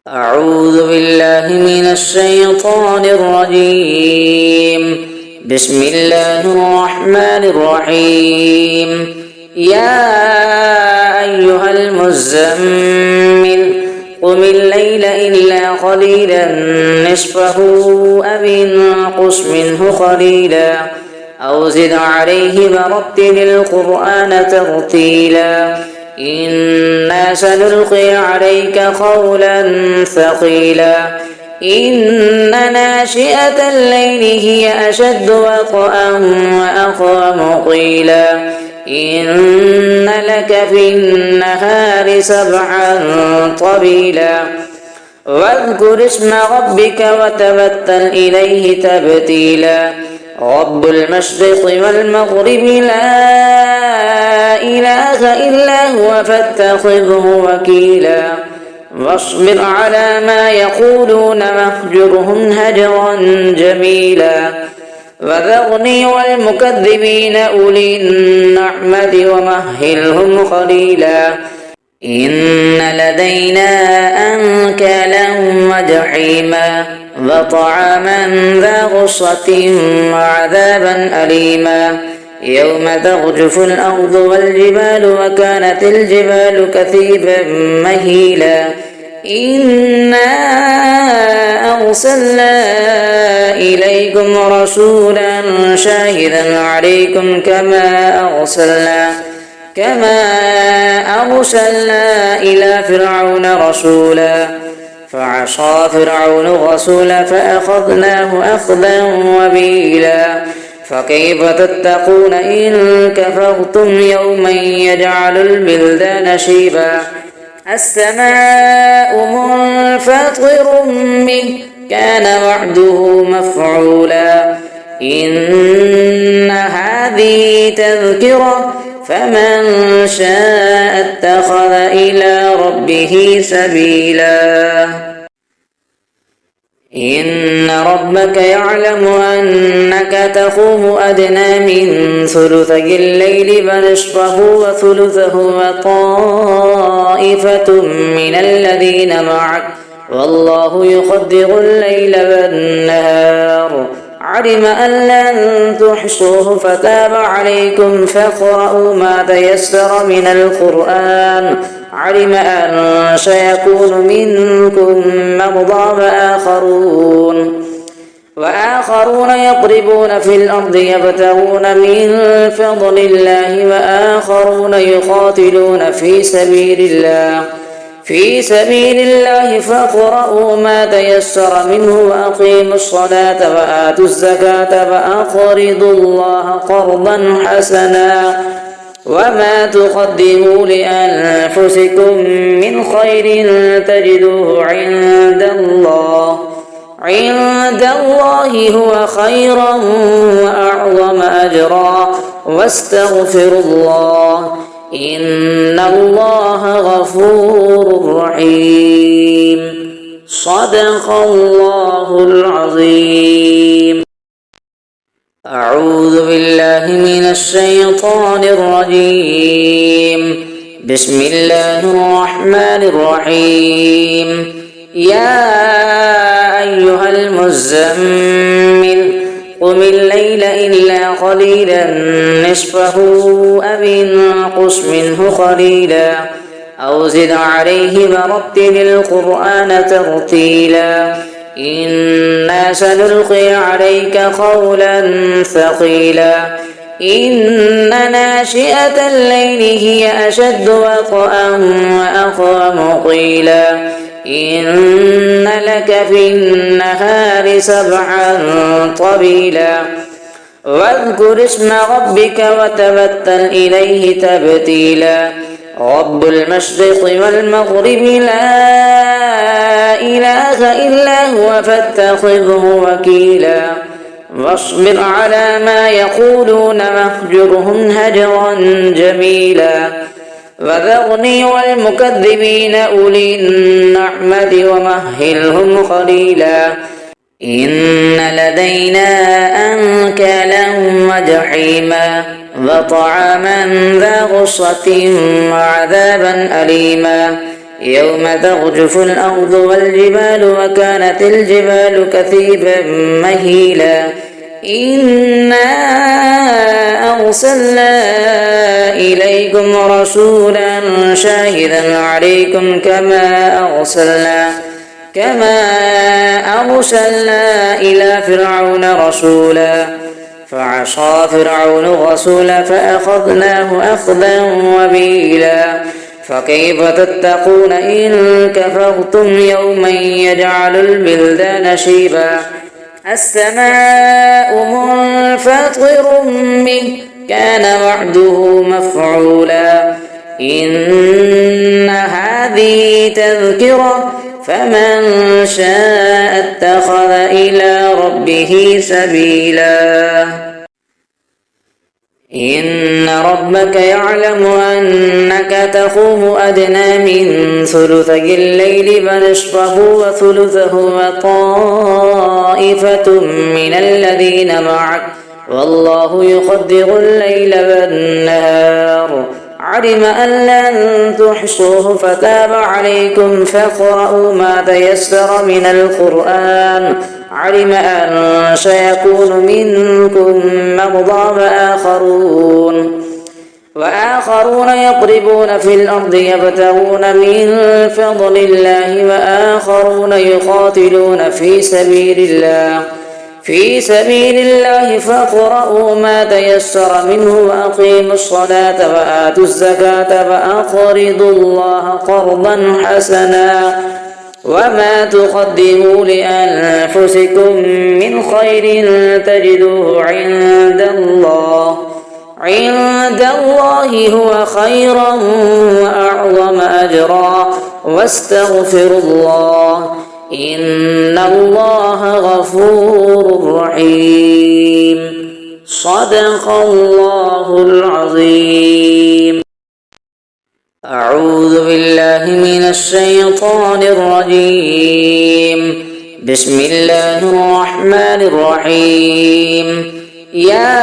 أعوذ بالله من الشيطان الرجيم. بسم الله الرحمن الرحيم. يا أيها المزمل قم الليل إلا قليلا نصفه أو انقص منه قليلا أو زد عليه ورتل القرآن ترتيلا إنا سنلقي عليك قولا ثقيلا إن ناشئة الليل هي أشد وطئا وأقوم قيلا إن لك في النهار سبحا طويلا واذكر اسم ربك وتبتل إليه تبتيلا رب المشرق والمغرب لا إله إلا هو فاتخذه وكيلا واصبر على ما يقولون واهجرهم هجرا جميلا وذرني والمكذبين أولي النعمة ومهلهم قليلا إن لدينا أنكالا وجحيما وطعاما ذا غصة وعذابا أليما يوم ترجف الأرض والجبال وكانت الجبال كثيبا مهيلا إنا أرسلنا إليكم رسولا شاهدا عليكم كما أرسلنا إلى فرعون رسولا فعصى فرعون الرسول فأخذناه أخذا وبيلا فكيف تتقون إن كفرتم يوما يجعل البلدان شيبا السماء منفطر به كان وعده مفعولا إن هذه تذكرة فمن شاء اتخذ إلى ربه سبيلا إن ربك يعلم أنك تقوم أدنى من ثلثي الليل ونصفه وثلثه وطائفة من الذين معك والله يقدر الليل والنهار علم أن لن تحصوه فتاب عليكم فاقرؤوا ما تيسر من القرآن علم أن سيكون منكم مرضى وآخرون يضربون في الأرض يبتغون من فضل الله وآخرون يقاتلون في سبيل الله فاقرؤوا ما تيسر منه وأقيموا الصلاة وآتوا الزكاة وأقرضوا الله قرضا حسنا وما تقدموا لأنفسكم من خير تجدوه عند الله هو خيرا وأعظم أجرا واستغفروا الله إن الله غفور رحيم صدق الله العظيم. أعوذ بالله من الشيطان الرجيم. بسم الله الرحمن الرحيم. يا أيها المزمل قم الليل إلا قليلا نصفه أو انقص منه قليلا أو زد عليه ورتل القرآن ترتيلا إنا سنلقي عليك قولا ثقيلا إن ناشئة الليل هي أشد وطئا وأقوم قيلا إن لك في النهار سبحا طويلا واذكر اسم ربك وتبتل إليه تبتيلا رب المشرق والمغرب لا إله إلا هو فاتخذه وكيلا واصبر على ما يقولون واهجرهم هجرا جميلا وذرني والمكذبين أولي النعمة ومهلهم قليلا إن لدينا أنكالا وجحيما وطعاما ذا غصة وعذابا أليما يوم ترجف الأرض والجبال وكانت الجبال كثيبا مهيلا إنا أرسلنا إليكم رسولا شاهدا عليكم كما أرسلنا إلى فرعون رسولا فعصى فرعون الرسول فأخذناه أخذا وبيلا فكيف تتقون إن كفرتم يوما يجعل البلدان شيبا السماء منفطر به كان وعده مفعولا إن هذه تذكرة فمن شاء اتخذ إلى ربه سبيلا إن ربك يعلم أنك تقوم أدنى من ثلثي الليل فنصفه وثلثه وطائفة من الذين معك والله يقدر الليل والنهار علم أن لن تحصوه فتاب عليكم فاقرؤوا ما تيسر من القرآن علم أن سيكون منكم مرضى وآخرون يضربون في الأرض يبتغون من فضل الله وآخرون يقاتلون في سبيل الله فاقرؤوا ما تيسر منه وأقيموا الصلاة وآتوا الزكاة وأقرضوا الله قرضا حسنا وما تقدموا لأنفسكم من خير تجدوه عند الله هو خيرا وأعظم أجرا واستغفروا الله إن الله غفور رحيم صدق الله العظيم أعوذ بالله من الشيطان الرجيم بسم الله الرحمن الرحيم يا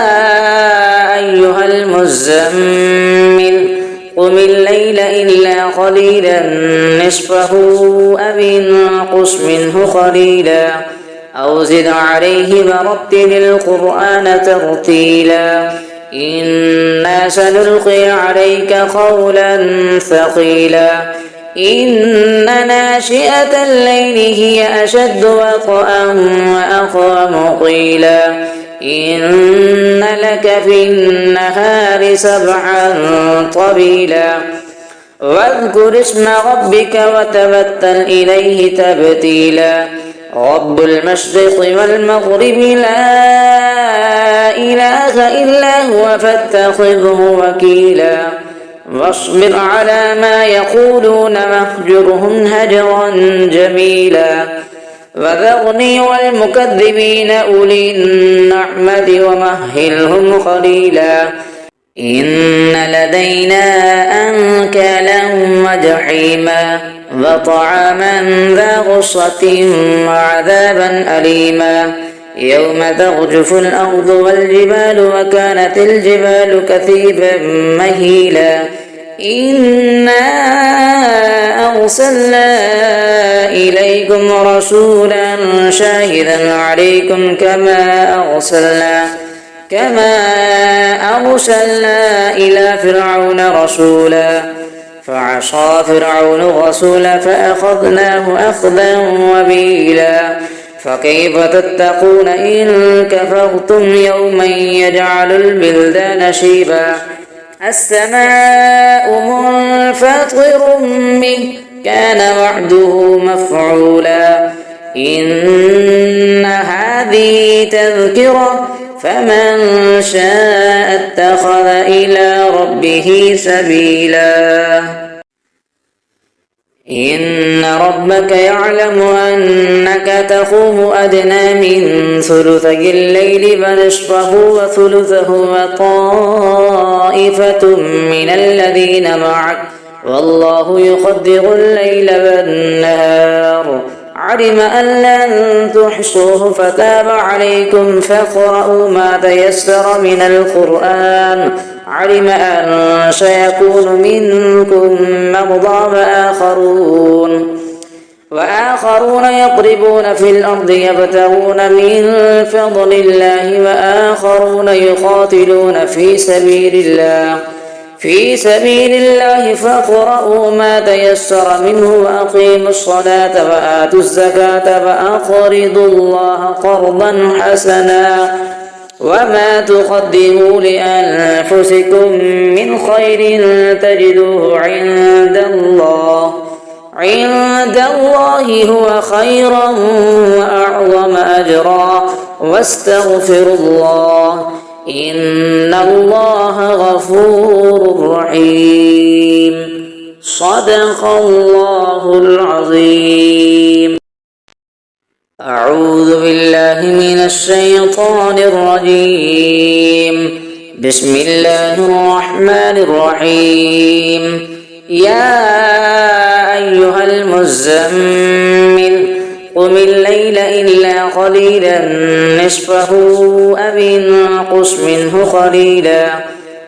أيها المزمل قم الليل إلا قليلا نصفه أو انقص منه قليلا أو زد عليه ورتل القرآن ترتيلا إنا سنلقي عليك قولا ثقيلا إن ناشئة الليل هي أشد وطئا وأقوم قيلا إن لك في النهار سبحا طويلا واذكر اسم ربك وتبتل إليه تبتيلا رب المشرق والمغرب لا إله إلا هو فاتخذه وكيلا واصبر على ما يقولون واهجرهم هجرا جميلا وذرني والمكذبين أولي النعمة ومهلهم قليلا إن لدينا أنكالا وجحيما وطعاما ذا غصة وعذابا أليما يوم ترجف الأرض والجبال وكانت الجبال كثيبا مهيلا إنا أرسلنا إليكم رسولا شاهدا عليكم كما أرسلنا إلى فرعون رسولا فعصى فرعون الرسول فأخذناه أخذا وبيلا فكيف تتقون إن كفرتم يوما يجعل البلدان شيبا السماء منفطر به كان وعده مفعولا إن هذه تذكرة فمن شاء اتخذ إلى ربه سبيلا إن ربك يعلم أنك تقوم أدنى من ثلثي الليل فنصفه وثلثه وطائفة من الذين معك والله يقدر الليل والنهار علم أن لن تحصوه فتاب عليكم فاقرؤوا ما تيسر من القرآن علم أن سيكون منكم مرضى وآخرون يضربون في الأرض يبتغون من فضل الله وآخرون يقاتلون في سبيل الله فاقرؤوا ما تيسر منه وأقيموا الصلاة وآتوا الزكاة وأقرضوا الله قرضا حسنا وما تقدموا لأنفسكم من خير تجدوه عند الله هو خيرا وأعظم أجرا واستغفروا الله إن الله غفور رحيم صدق الله العظيم. أعوذ بالله من الشيطان الرجيم. بسم الله الرحمن الرحيم. يا أيها المزمل قم الليل إلا قليلا نصفه أو انقص منه قليلا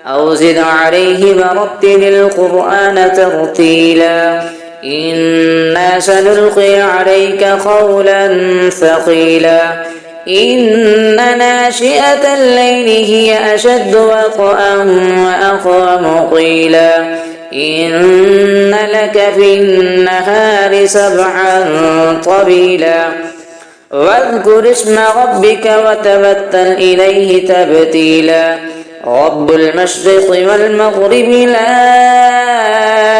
أو زد عليه ورتل القرآن ترتيلا إنا سنلقي عليك قولا ثقيلا إن ناشئة الليل هي أشد وطئا وأقوم قيلا إن لك في النهار سبحا طويلا واذكر اسم ربك وتبتل إليه تبتيلا رب المشرق والمغرب لا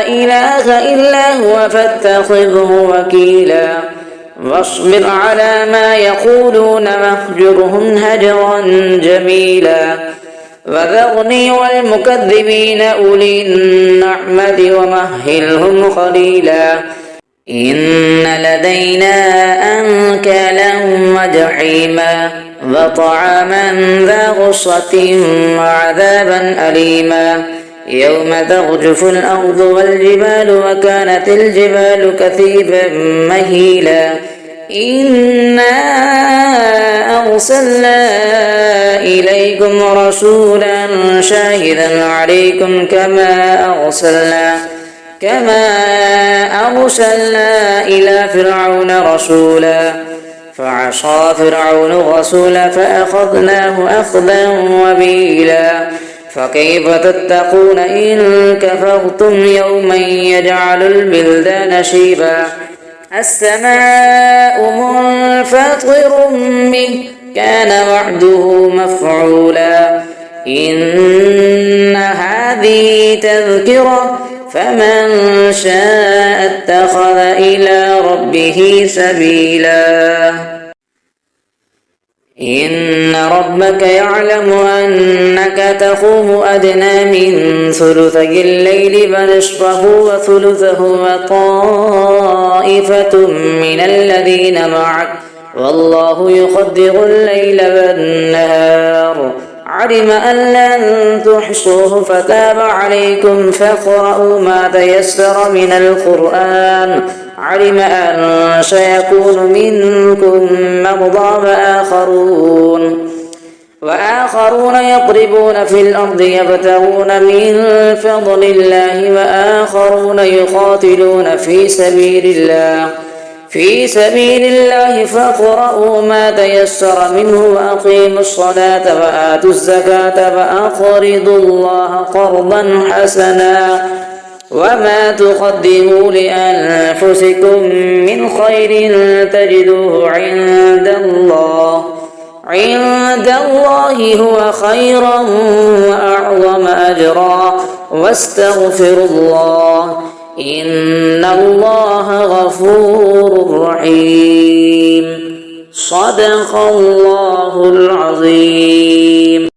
إله إلا هو فاتخذه وكيلا واصبر على ما يقولون واهجرهم هجرا جميلا وذرني والمكذبين أولي النعمة ومهلهم قليلا إن لدينا أنكالا وجحيما وطعاما ذا غصة وعذابا أليما يوم ترجف الأرض والجبال وكانت الجبال كثيبا مهيلا إنا أرسلنا إليكم رسولا شاهدا عليكم كما أرسلنا إلى فرعون رسولا فعصى فرعون الرسول فأخذناه أخذا وبيلا فكيف تتقون إن كفرتم يوما يجعل البلدان شيبا السماء منفطر به كان وعده مفعولا إن هذه تذكرة فمن شاء اتخذ إلى ربه سبيلا إن ربك يعلم أنك تقوم أدنى من ثلثي الليل ونصفه وثلثه وطائفة من الذين معك والله يقدر الليل والنهار علم أن لن تحصوه فتاب عليكم فاقرؤوا ما تيسر من القرآن علم أن سيكون منكم مرضى وآخرون يضربون في الأرض يبتغون من فضل الله وآخرون يقاتلون في سبيل الله فاقرؤوا ما تيسر منه وأقيموا الصلاة وآتوا الزكاة وأقرضوا الله قرضا حسنا وما تقدموا لأنفسكم من خير تجدوه عند الله هو خيرا وأعظم أجرا واستغفروا الله إن الله غفور رحيم صدق الله العظيم.